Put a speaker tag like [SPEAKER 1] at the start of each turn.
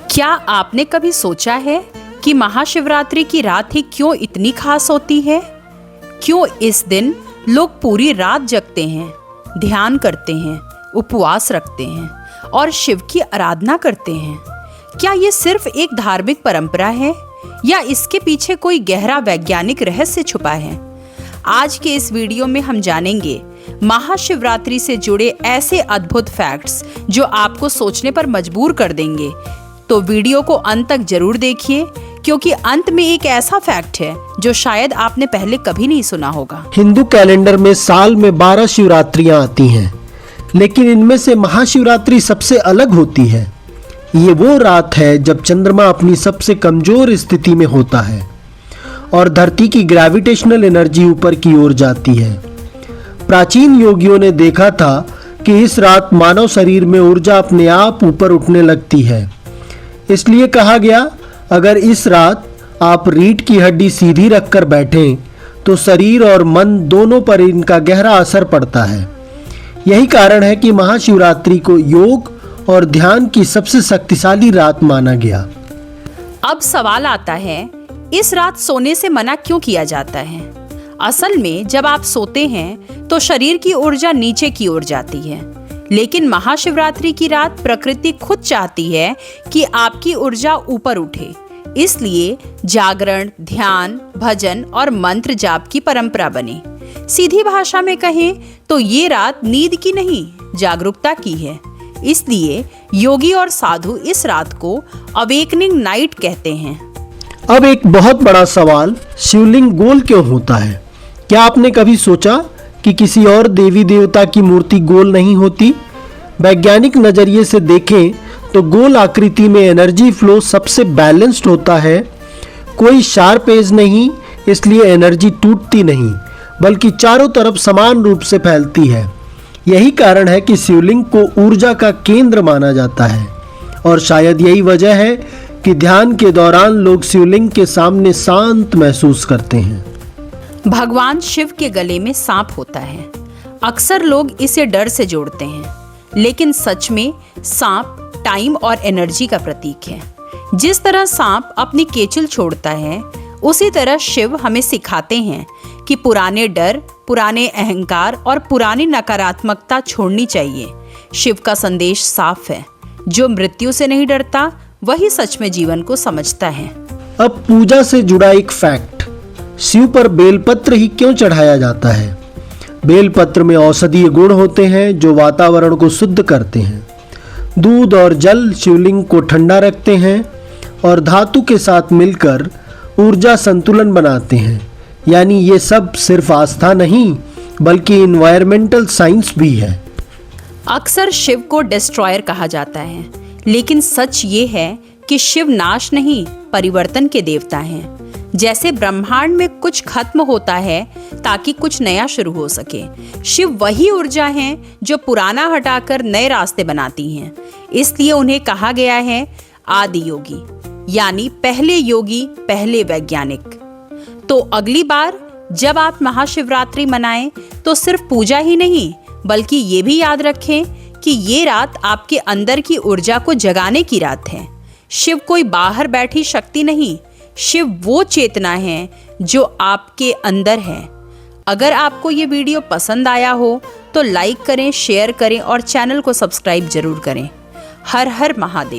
[SPEAKER 1] क्या आपने कभी सोचा है कि महाशिवरात्रि की रात ही क्यों इतनी खास होती है? क्यों इस दिन लोग पूरी रात जगते हैं, ध्यान करते हैं, उपवास रखते हैं और शिव की आराधना करते हैं? क्या ये सिर्फ एक धार्मिक परंपरा है या इसके पीछे कोई गहरा वैज्ञानिक रहस्य छुपा है? आज के इस वीडियो में हम जानेंगे महाशिवरात्रि से जुड़े ऐसे अद्भुत फैक्ट्स जो आपको सोचने पर मजबूर कर देंगे। तो वीडियो को अंत तक जरूर देखिए, क्योंकि अंत में एक ऐसा फैक्ट है जो शायद आपने पहले कभी नहीं सुना होगा।
[SPEAKER 2] हिंदू कैलेंडर में साल में 12 शिवरात्रियां आती हैं, लेकिन इनमें से महाशिवरात्रि सबसे अलग होती है। ये वो रात है जब चंद्रमा अपनी सबसे कमजोर स्थिति में होता है और धरती की ग्रेविटेशनल एनर्जी ऊपर की ओर जाती है। प्राचीन योगियों ने देखा था कि इस रात मानव शरीर में ऊर्जा अपने आप ऊपर उठने लगती है। इसलिए कहा गया, अगर इस रात आप रीढ़ की हड्डी सीधी रखकर बैठें तो शरीर और मन दोनों पर इनका गहरा असर पड़ता है। यही कारण है कि महाशिवरात्रि को योग और ध्यान की सबसे शक्तिशाली रात माना गया।
[SPEAKER 1] अब सवाल आता है, इस रात सोने से मना क्यों किया जाता है? असल में जब आप सोते हैं तो शरीर की ऊर्जा नीचे की ओर जाती है, लेकिन महाशिवरात्रि की रात प्रकृति खुद चाहती है कि आपकी ऊर्जा ऊपर उठे। इसलिए जागरण, ध्यान, भजन और मंत्र जाप की परंपरा बनी। सीधी भाषा में कहें तो ये रात नींद की नहीं, जागरूकता की है। इसलिए योगी और साधु इस रात को अवेकनिंग नाइट कहते हैं।
[SPEAKER 2] अब एक बहुत बड़ा सवाल, शिवलिंग गोल क्यों होता है? क्या आपने कभी सोचा कि किसी और देवी देवता की मूर्ति गोल नहीं होती? वैज्ञानिक नजरिए से देखें तो गोल आकृति में एनर्जी फ्लो सबसे बैलेंस्ड होता है। कोई शार्प एज नहीं, इसलिए एनर्जी टूटती नहीं, बल्कि चारों तरफ समान रूप से फैलती है। यही कारण है कि शिवलिंग को ऊर्जा का केंद्र माना जाता है और शायद यही वजह है कि ध्यान के दौरान लोग शिवलिंग के सामने शांत महसूस करते हैं।
[SPEAKER 1] भगवान शिव के गले में सांप होता है। अक्सर लोग इसे डर से जोड़ते हैं, लेकिन सच में सांप टाइम और एनर्जी का प्रतीक है। जिस तरह सांप अपनी केचुल छोड़ता है, उसी तरह शिव हमें सिखाते हैं कि पुराने डर, पुराने अहंकार और पुरानी नकारात्मकता छोड़नी चाहिए। शिव का संदेश साफ है, जो मृत्यु से नहीं डरता वही सच में जीवन को समझता है।
[SPEAKER 2] अब पूजा से जुड़ा एक फैक्ट, शिव पर बेलपत्र ही क्यों चढ़ाया जाता है? बेलपत्र में औषधीय गुण होते हैं जो वातावरण को शुद्ध करते हैं। दूध और जल शिवलिंग को ठंडा रखते हैं और धातु के साथ मिलकर ऊर्जा संतुलन बनाते हैं। यानी ये सब सिर्फ आस्था नहीं, बल्कि इन्वायरमेंटल साइंस भी है।
[SPEAKER 1] अक्सर शिव को डिस्ट्रॉयर कहा जाता है, लेकिन सच ये है कि शिव नाश नहीं, परिवर्तन के देवता हैं। जैसे ब्रह्मांड में कुछ खत्म होता है ताकि कुछ नया शुरू हो सके, शिव वही ऊर्जा है जो पुराना हटाकर नए रास्ते बनाती हैं। इसलिए उन्हें कहा गया है आदि योगी, यानी पहले योगी, पहले वैज्ञानिक। तो अगली बार जब आप महाशिवरात्रि मनाएं तो सिर्फ पूजा ही नहीं, बल्कि ये भी याद रखें कि ये रात आपके अंदर की ऊर्जा को जगाने की रात है। शिव कोई बाहर बैठी शक्ति नहीं, शिव वो चेतना है जो आपके अंदर है। अगर आपको ये वीडियो पसंद आया हो तो लाइक करें, शेयर करें और चैनल को सब्सक्राइब जरूर करें। हर हर महादेव।